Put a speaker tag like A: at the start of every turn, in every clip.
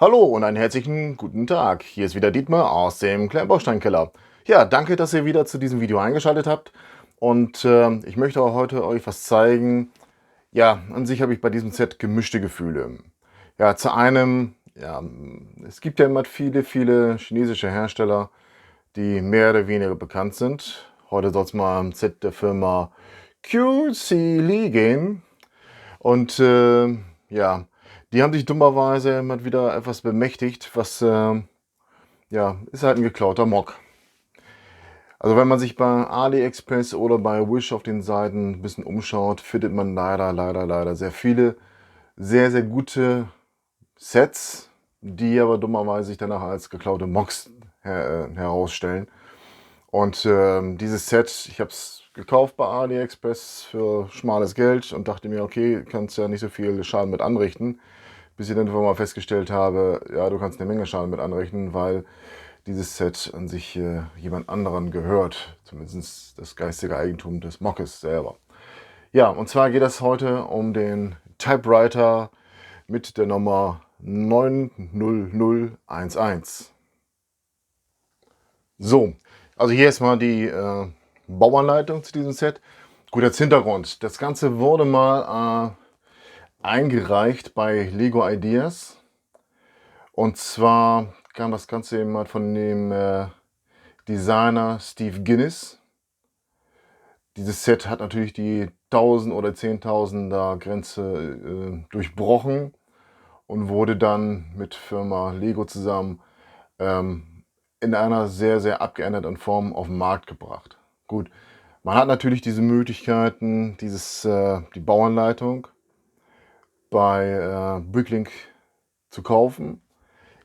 A: Hallo und einen herzlichen guten Tag. Hier ist wieder Dietmar aus dem kleinen Bausteinkeller. Ja, danke, dass ihr wieder zu diesem Video eingeschaltet habt. Und ich möchte auch heute euch was zeigen. Ja, an sich habe ich bei diesem Set gemischte Gefühle. Ja, zu einem, ja, es gibt ja immer viele chinesische Hersteller, die mehr oder weniger bekannt sind. Heute soll es mal am Set der Firma QC Lee gehen. Und ja, die haben sich dummerweise mal wieder etwas bemächtigt, was ja, ist halt ein geklauter Mock. Also wenn man sich bei AliExpress oder bei Wish auf den Seiten ein bisschen umschaut, findet man leider sehr viele sehr gute Sets, die aber dummerweise sich danach als geklaute Mocks herausstellen. Und dieses Set, ich habe es gekauft bei AliExpress für schmales Geld und dachte mir, okay, kannst ja nicht so viel Schaden mit anrichten. Bis ich dann einfach mal festgestellt habe, ja, du kannst eine Menge Schaden mit anrichten, weil dieses Set an sich jemand anderen gehört. Zumindest das geistige Eigentum des Mockes selber. Ja, und zwar geht es heute um den Typewriter mit der Nummer 90011. So, also hier ist mal die Bauanleitung zu diesem Set. Gut, als Hintergrund. Das Ganze wurde mal eingereicht bei Lego Ideas. Und zwar kam das Ganze eben mal von dem Designer Steve Guinness. Dieses Set hat natürlich die 1000 oder 10.000er Grenze durchbrochen und wurde dann mit Firma Lego zusammen in einer sehr abgeänderten Form auf den Markt gebracht. Gut, man hat natürlich diese Möglichkeiten, die Bauanleitung bei Bricklink zu kaufen.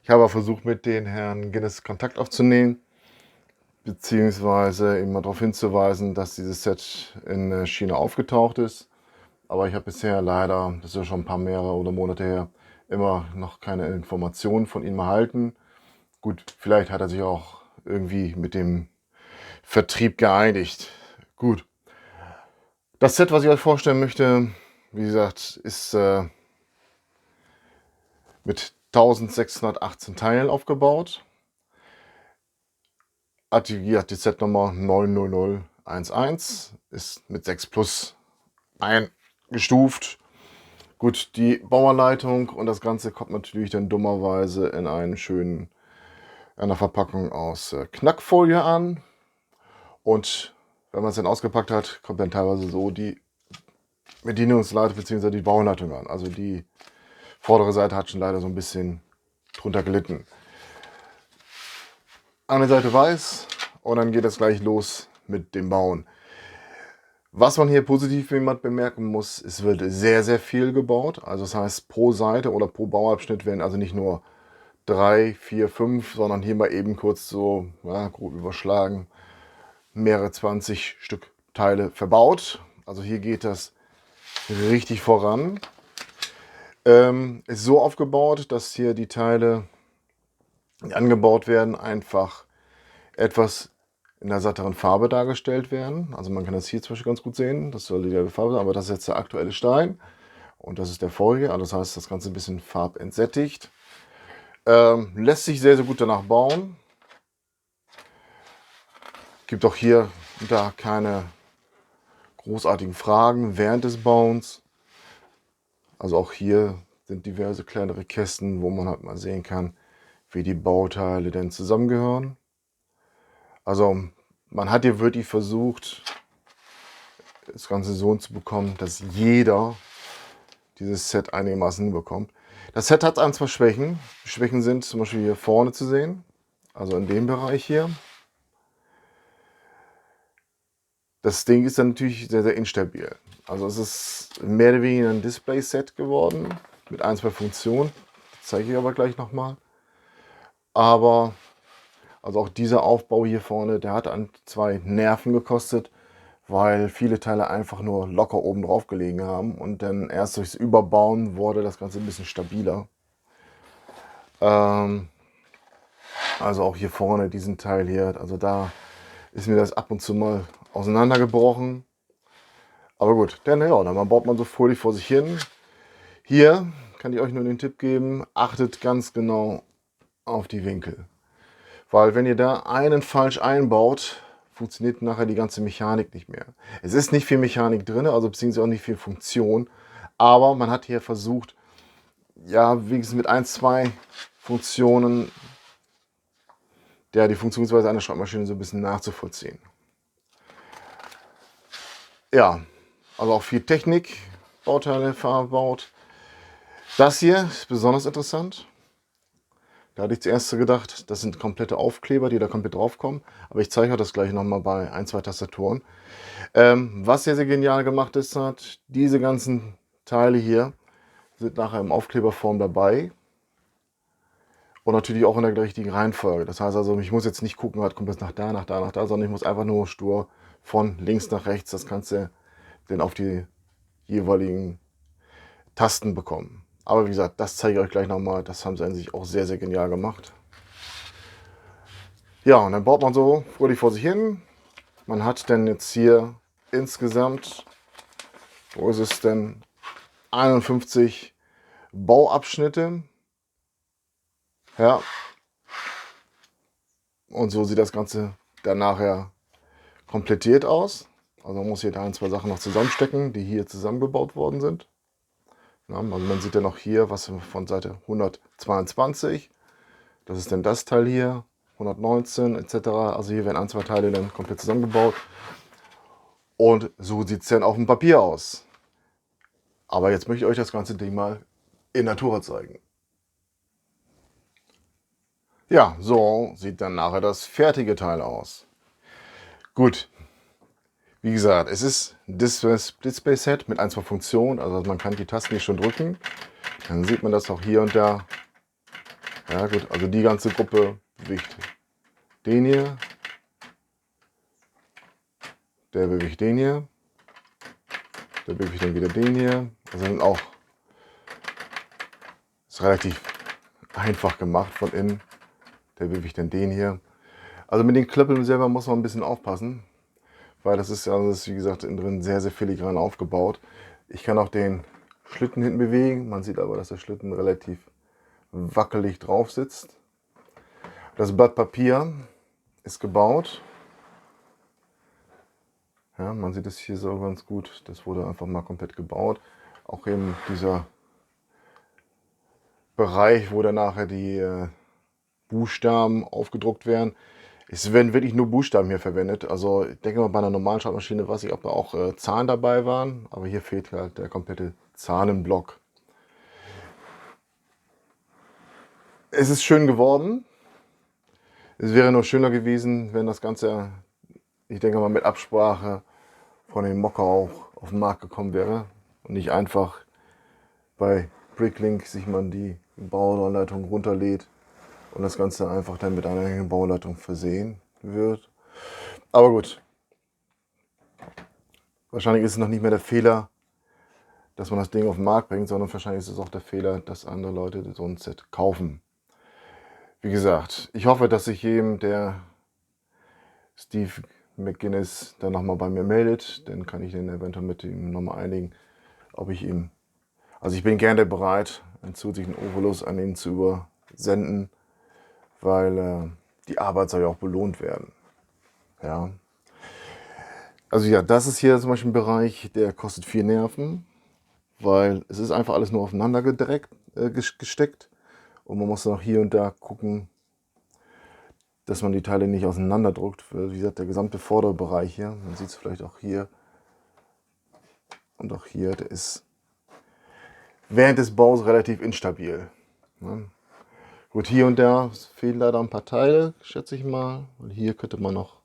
A: Ich habe versucht, mit den Herrn Guinness Kontakt aufzunehmen, beziehungsweise ihm mal darauf hinzuweisen, dass dieses Set in China aufgetaucht ist. Aber ich habe bisher leider, das ist ja schon ein paar mehrere oder Monate her, immer noch keine Informationen von ihm erhalten. Gut, vielleicht hat er sich auch irgendwie mit dem Vertrieb geeinigt. Gut. Das Set, was ich euch vorstellen möchte, wie gesagt, ist mit 1618 Teilen aufgebaut. Hat die Set-Nummer 90011, ist mit 6 Plus eingestuft. Gut, die Bauanleitung und das Ganze kommt natürlich dann dummerweise in einer Verpackung aus Knackfolie an. Und wenn man es dann ausgepackt hat, kommt dann teilweise so die Bedienungsseite bzw. die Bauanleitung an. Also die vordere Seite hat schon leider so ein bisschen drunter gelitten. Eine Seite weiß und dann geht es gleich los mit dem Bauen. Was man hier positiv bemerken muss, es wird sehr viel gebaut. Also das heißt, pro Seite oder pro Bauabschnitt werden also nicht nur 3, 4, 5, sondern hier mal eben kurz so, ja, grob überschlagen, mehrere 20 Stück Teile verbaut. Also hier geht das richtig voran. Ist so aufgebaut, dass hier die Teile, die angebaut werden, einfach etwas in der satteren Farbe dargestellt werden. Also man kann das hier zum Beispiel ganz gut sehen, das soll die Farbe sein, aber das ist jetzt der aktuelle Stein und das ist der vorige. Also das heißt, das Ganze ein bisschen farbentsättigt. Lässt sich sehr gut danach bauen. Gibt auch hier und da keine großartigen Fragen während des Bauens. Also auch hier sind diverse kleinere Kästen, wo man halt mal sehen kann, wie die Bauteile denn zusammengehören. Also man hat hier wirklich versucht, das Ganze so zu bekommen, dass jeder dieses Set einigermaßen hinbekommt. Das Set hat ein, zwei Schwächen. Die Schwächen sind zum Beispiel hier vorne zu sehen, also in dem Bereich hier. Das Ding ist dann natürlich sehr instabil. Also es ist mehr oder weniger ein Display-Set geworden mit ein, zwei Funktionen. Das zeige ich aber gleich nochmal. Aber also auch dieser Aufbau hier vorne, der hat an 2 Nerven gekostet, weil viele Teile einfach nur locker oben drauf gelegen haben und dann erst durchs Überbauen wurde das Ganze ein bisschen stabiler. Also auch hier vorne diesen Teil hier, also da ist mir das ab und zu mal auseinandergebrochen. Aber gut, dann baut man so fröhlich vor sich hin. Hier kann ich euch nur den Tipp geben, achtet ganz genau auf die Winkel. Weil wenn ihr da einen falsch einbaut, funktioniert nachher die ganze Mechanik nicht mehr. Es ist nicht viel Mechanik drin, also beziehungsweise auch nicht viel Funktion, aber man hat hier versucht, ja, wenigstens mit ein, zwei Funktionen, die Funktionsweise einer Schreibmaschine so ein bisschen nachzuvollziehen. Ja, also auch viel Technik, Bauteile verbaut. Das hier ist besonders interessant. Da hatte ich zuerst gedacht, das sind komplette Aufkleber, die da komplett draufkommen. Aber ich zeige euch das gleich nochmal bei ein, zwei Tastaturen. Was sehr, sehr genial gemacht ist, hat diese ganzen Teile hier sind nachher im Aufkleberform dabei. Und natürlich auch in der richtigen Reihenfolge. Das heißt also, ich muss jetzt nicht gucken, was kommt jetzt nach da, nach da, nach da, sondern ich muss einfach nur stur von links nach rechts das Ganze dann auf die jeweiligen Tasten bekommen. Aber wie gesagt, das zeige ich euch gleich nochmal. Das haben sie an sich auch sehr, sehr genial gemacht. Ja, und dann baut man so fröhlich vor sich hin. Man hat dann jetzt hier insgesamt, wo ist es denn, 51 Bauabschnitte. Ja. Und so sieht das Ganze dann nachher komplettiert aus. Also man muss hier ein, zwei Sachen noch zusammenstecken, die hier zusammengebaut worden sind. Ja, also man sieht ja noch hier, was von Seite 122. Das ist dann das Teil hier, 119 etc. Also hier werden ein, zwei Teile dann komplett zusammengebaut. Und so sieht es dann auf dem Papier aus. Aber jetzt möchte ich euch das ganze Ding mal in Natura zeigen. Ja, so sieht dann nachher das fertige Teil aus. Gut, wie gesagt, es ist ein Display-Set mit ein, zwei Funktionen. Also man kann die Tasten hier schon drücken. Dann sieht man das auch hier und da. Ja gut, also die ganze Gruppe bewegt den hier. Der bewegt den hier. Der bewegt dann wieder den hier. Also sind auch ist relativ einfach gemacht von innen. Der bewegt dann den hier. Also mit den Klöppeln selber muss man ein bisschen aufpassen, weil das ist ja, wie gesagt, innen drin sehr, sehr filigran aufgebaut. Ich kann auch den Schlitten hinten bewegen. Man sieht aber, dass der Schlitten relativ wackelig drauf sitzt. Das Blatt Papier ist gebaut. Ja, man sieht es hier so ganz gut. Das wurde einfach mal komplett gebaut. Auch eben dieser Bereich, wo dann nachher die Buchstaben aufgedruckt werden. Es werden wirklich nur Buchstaben hier verwendet. Also ich denke mal, bei einer normalen Schreibmaschine weiß ich, ob da auch Zahlen dabei waren. Aber hier fehlt halt der komplette Zahlenblock. Es ist schön geworden. Es wäre nur schöner gewesen, wenn das Ganze, ich denke mal, mit Absprache von dem Mocker auch auf den Markt gekommen wäre. Und nicht einfach bei Bricklink sich man die Bauanleitung runterlädt und das Ganze einfach dann mit einer Bauanleitung versehen wird. Aber gut, wahrscheinlich ist es noch nicht mehr der Fehler, dass man das Ding auf den Markt bringt, sondern wahrscheinlich ist es auch der Fehler, dass andere Leute so ein Set kaufen. Wie gesagt, ich hoffe, dass sich jedem, der Steve McGuinness dann nochmal bei mir meldet, dann kann ich den eventuell mit ihm nochmal einigen, ob ich ihm, also ich bin gerne bereit, einen zusätzlichen Obolus an ihn zu übersenden, weil die Arbeit soll ja auch belohnt werden. Ja. Also ja, das ist hier zum Beispiel ein Bereich, der kostet 4 Nerven, weil es ist einfach alles nur aufeinander gesteckt und man muss auch hier und da gucken, dass man die Teile nicht auseinander druckt. Wie gesagt, der gesamte vordere Bereich hier, man sieht es vielleicht auch hier und auch hier, der ist während des Baus relativ instabil. Ne? Gut, hier und da fehlen leider ein paar Teile, schätze ich mal. Und hier könnte man noch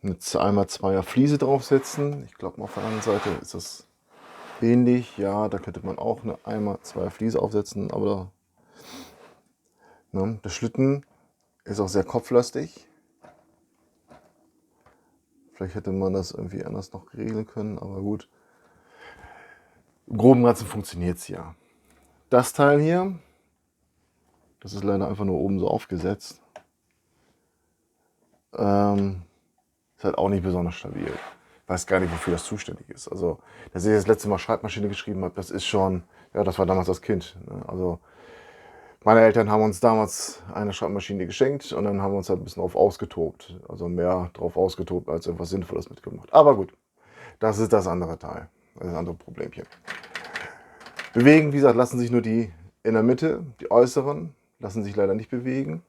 A: eine 2x2er Fliese draufsetzen. Ich glaube, auf der anderen Seite ist das ähnlich. Ja, da könnte man auch eine 1x2er Fliese aufsetzen. Aber ne, der Schlitten ist auch sehr kopflastig. Vielleicht hätte man das irgendwie anders noch regeln können, aber gut. Im Groben und Ganzen funktioniert es ja. Das Teil hier, das ist leider einfach nur oben so aufgesetzt. Ist halt auch nicht besonders stabil. Ich weiß gar nicht, wofür das zuständig ist. Also, dass ich das letzte Mal Schreibmaschine geschrieben habe, das ist schon Ja, das war damals das Kind. Ne? Also meine Eltern haben uns damals eine Schreibmaschine geschenkt und dann haben wir uns halt ein bisschen drauf ausgetobt. Also mehr drauf ausgetobt, als etwas Sinnvolles mitgemacht. Aber gut, das ist das andere Teil, das andere Problemchen. Bewegen, wie gesagt, lassen sich nur die in der Mitte, die äußeren, lassen sich leider nicht bewegen.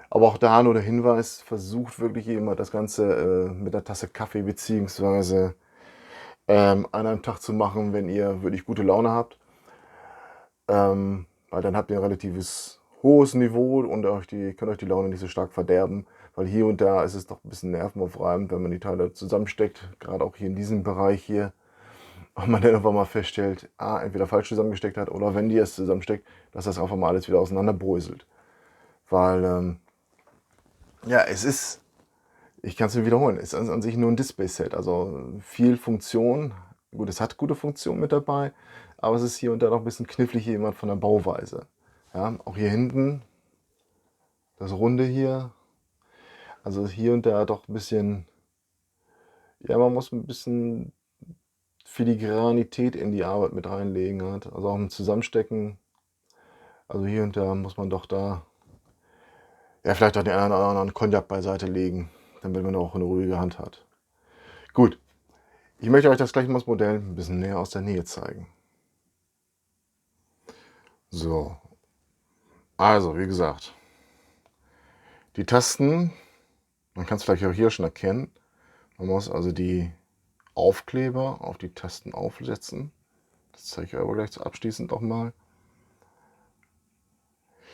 A: Aber auch da nur der Hinweis, versucht wirklich jemand das Ganze mit einer Tasse Kaffee bzw. An einem Tag zu machen, wenn ihr wirklich gute Laune habt. Weil dann habt ihr ein relatives hohes Niveau und könnt euch die Laune nicht so stark verderben. Weil hier und da ist es doch ein bisschen nervenaufreibend, wenn man die Teile zusammensteckt, gerade auch hier in diesem Bereich hier. Und man dann irgendwann mal feststellt, entweder falsch zusammengesteckt hat oder wenn die es zusammensteckt, dass das einfach mal alles wieder auseinanderbröselt. Weil, ja, ich kann es mir wiederholen, es ist an sich nur ein Display-Set. Also viel Funktion. Gut, es hat gute Funktionen mit dabei, aber es ist hier und da noch ein bisschen knifflig jemand von der Bauweise. Ja, auch hier hinten, das Runde hier, also hier und da doch ein bisschen, ja, man muss ein bisschen Filigranität in die Arbeit mit reinlegen hat. Also auch im Zusammenstecken, also hier und da muss man doch da, ja, vielleicht auch den einen oder anderen Cognac beiseite legen, damit man auch eine ruhige Hand hat. Gut, ich möchte euch das gleich mal das Modell ein bisschen näher aus der Nähe zeigen. So, also wie gesagt, die Tasten, man kann es vielleicht auch hier schon erkennen, man muss also die Aufkleber auf die Tasten aufsetzen. Das zeige ich aber gleich abschließend auch mal.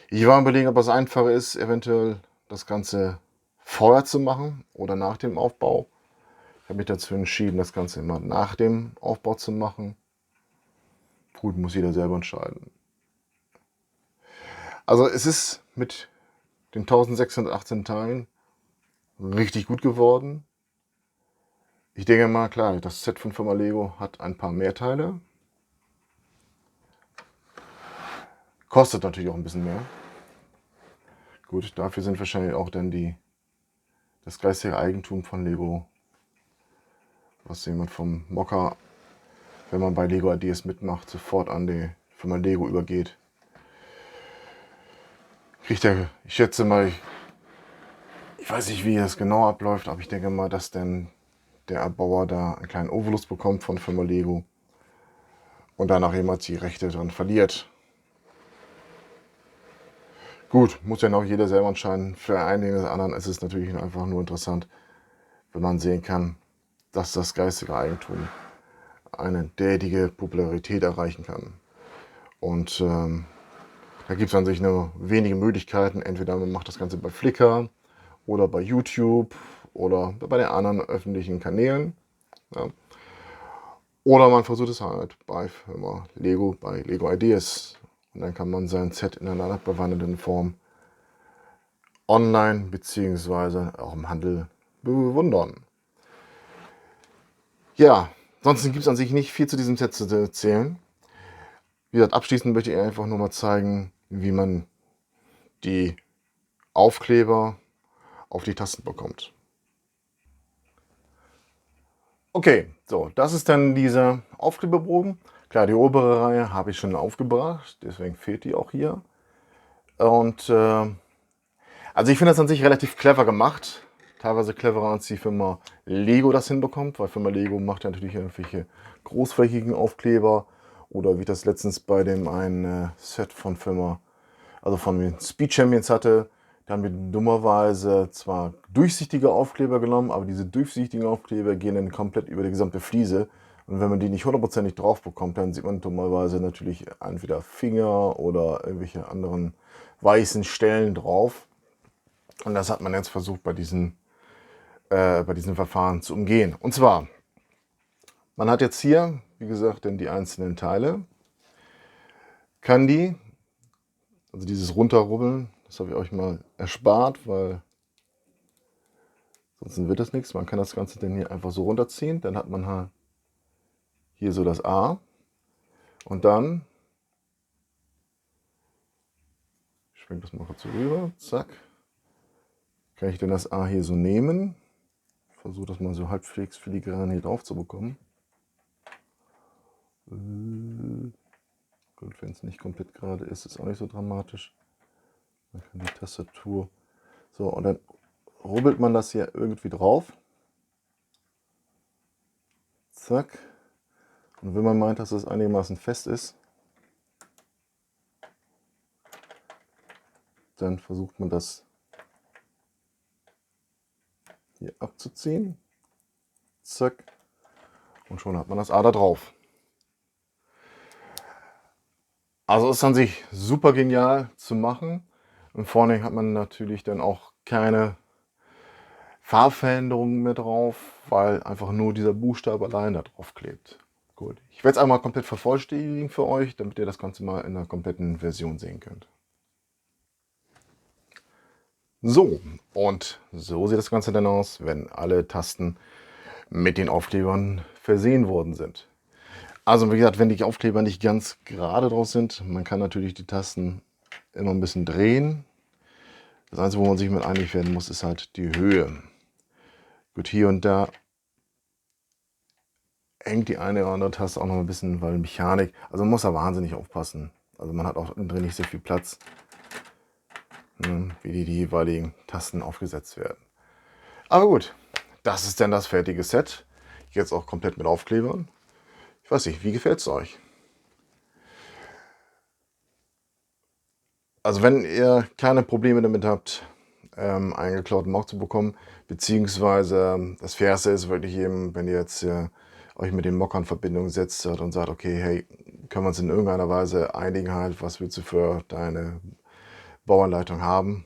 A: Ich war überlegen, ob es einfacher ist, eventuell das Ganze vorher zu machen oder nach dem Aufbau. Ich habe mich dazu entschieden, das Ganze immer nach dem Aufbau zu machen. Gut, muss jeder selber entscheiden. Also es ist mit den 1618 Teilen richtig gut geworden. Ich denke mal, klar, das Set von Firma Lego hat ein paar mehr Teile. Kostet natürlich auch ein bisschen mehr. Gut, dafür sind wahrscheinlich auch dann das geistige Eigentum von Lego, was jemand vom Mocker, wenn man bei Lego Ideas mitmacht, sofort an die Firma Lego übergeht. Kriegt er, ich schätze mal, ich weiß nicht, wie das genau abläuft, aber ich denke mal, dass dann der Erbauer da einen kleinen Obolus bekommt von Firma Lego und danach jemals die Rechte dran verliert. Gut, muss ja auch jeder selber entscheiden. Für einige oder anderen ist es natürlich einfach nur interessant, wenn man sehen kann, dass das geistige Eigentum eine derartige Popularität erreichen kann. Und da gibt es an sich nur wenige Möglichkeiten. Entweder man macht das Ganze bei Flickr oder bei YouTube oder bei den anderen öffentlichen Kanälen. Ja. Oder man versucht es halt bei Firma Lego, bei Lego Ideas. Und dann kann man sein Set in einer abgewandelten Form online bzw. auch im Handel bewundern. Ja, ansonsten gibt es an sich nicht viel zu diesem Set zu erzählen. Wie gesagt, abschließend möchte ich einfach nur mal zeigen, wie man die Aufkleber auf die Tasten bekommt. Okay, so, das ist dann dieser Aufkleberbogen. Klar, die obere Reihe habe ich schon aufgebracht, deswegen fehlt die auch hier. Und also ich finde das an sich relativ clever gemacht. Teilweise cleverer als die Firma Lego das hinbekommt, weil Firma Lego macht ja natürlich irgendwelche großflächigen Aufkleber. Oder wie ich das letztens bei dem einen Set von also von den Speed Champions hatte. Da haben wir dummerweise zwar durchsichtige Aufkleber genommen, aber diese durchsichtigen Aufkleber gehen dann komplett über die gesamte Fliese. Und wenn man die nicht hundertprozentig drauf bekommt, dann sieht man dummerweise natürlich entweder Finger oder irgendwelche anderen weißen Stellen drauf. Und das hat man jetzt versucht bei diesen Verfahren zu umgehen. Und zwar, man hat jetzt hier, wie gesagt, dann die einzelnen Teile. Kann die, also dieses Runterrubbeln, das habe ich euch mal erspart, weil sonst wird das nichts. Man kann das Ganze dann hier einfach so runterziehen. Dann hat man halt hier so das A. Und dann, ich schwenke das mal kurz rüber, zack. Kann ich dann das A hier so nehmen. Ich versuche das mal so halbwegs filigran hier drauf zu bekommen. Gut, wenn es nicht komplett gerade ist, ist auch nicht so dramatisch. Man kann die Tastatur so, und dann rubbelt man das hier irgendwie drauf. Zack. Und wenn man meint, dass es einigermaßen fest ist, dann versucht man das hier abzuziehen. Zack. Und schon hat man das A da drauf. Also ist an sich super genial zu machen. Und vorne hat man natürlich dann auch keine Farbveränderungen mehr drauf, weil einfach nur dieser Buchstabe allein da drauf klebt. Gut, ich werde es einmal komplett vervollständigen für euch, damit ihr das Ganze mal in einer kompletten Version sehen könnt. So, und so sieht das Ganze dann aus, wenn alle Tasten mit den Aufklebern versehen worden sind. Also wie gesagt, wenn die Aufkleber nicht ganz gerade drauf sind, man kann natürlich die Tasten immer ein bisschen drehen. Das Einzige, wo man sich mit einig werden muss, ist halt die Höhe. Gut, hier und da hängt die eine oder andere Taste auch noch ein bisschen, weil Mechanik, also man muss da wahnsinnig aufpassen. Also man hat auch drin nicht sehr viel Platz, wie die jeweiligen Tasten aufgesetzt werden. Aber gut, das ist dann das fertige Set. Jetzt auch komplett mit Aufklebern. Ich weiß nicht, wie gefällt es euch? Also wenn ihr keine Probleme damit habt, einen geklauten Mock zu bekommen, beziehungsweise das Fairste ist wirklich eben, wenn ihr jetzt euch mit dem Mocker in Verbindung setzt und sagt, okay, hey, können wir uns in irgendeiner Weise einigen halt, was willst du für deine Bauanleitung haben,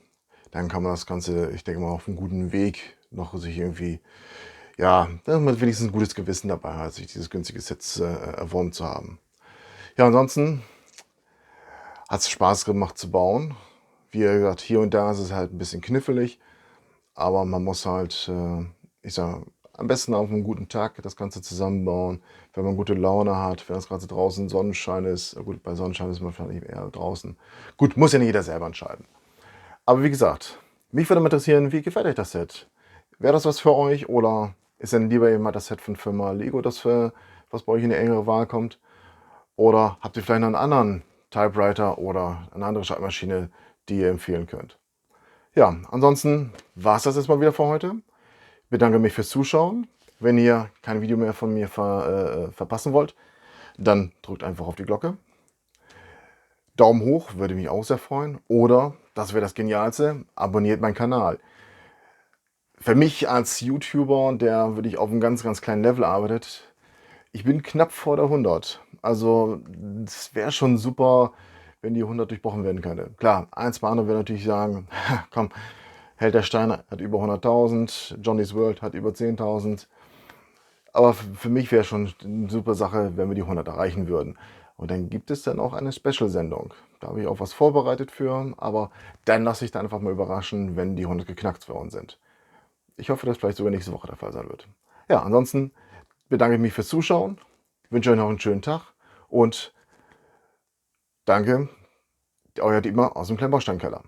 A: dann kann man das Ganze, ich denke mal, auf einem guten Weg noch sich irgendwie, ja, dass man wenigstens ein gutes Gewissen dabei hat, sich dieses günstige Set erworben zu haben. Ja, ansonsten hat es Spaß gemacht zu bauen. Wie gesagt, hier und da ist es halt ein bisschen knifflig, aber man muss halt, ich sage, am besten auf einen guten Tag das Ganze zusammenbauen, wenn man gute Laune hat, wenn das Ganze draußen Sonnenschein ist. Gut, bei Sonnenschein ist man wahrscheinlich eher draußen. Gut, muss ja nicht jeder selber entscheiden. Aber wie gesagt, mich würde mal interessieren, wie gefällt euch das Set? Wäre das was für euch oder ist denn lieber immer das Set von Firma Lego, das für, was bei euch in die engere Wahl kommt? Oder habt ihr vielleicht noch einen anderen Typewriter oder eine andere Schreibmaschine, die ihr empfehlen könnt? Ja, ansonsten war es das jetzt mal wieder für heute. Ich bedanke mich fürs Zuschauen. Wenn ihr kein Video mehr von mir verpassen wollt, dann drückt einfach auf die Glocke. Daumen hoch, würde mich auch sehr freuen. Oder, das wäre das Genialste, abonniert meinen Kanal. Für mich als YouTuber, der wirklich auf einem ganz, ganz kleinen Level arbeitet, ich bin knapp vor der 100. Also es wäre schon super, wenn die 100 durchbrochen werden könnte. Klar, eins bei anderen würde natürlich sagen, komm, Held der Steine hat über 100.000, Johnny's World hat über 10.000. Aber für mich wäre schon eine super Sache, wenn wir die 100 erreichen würden. Und dann gibt es dann auch eine Special-Sendung. Da habe ich auch was vorbereitet für, aber dann lasse ich da einfach mal überraschen, wenn die 100 geknackt worden sind. Ich hoffe, dass vielleicht sogar nächste Woche der Fall sein wird. Ja, ansonsten bedanke ich mich fürs Zuschauen, wünsche euch noch einen schönen Tag und danke, euer Dietmar aus dem Kleinbausteinkeller.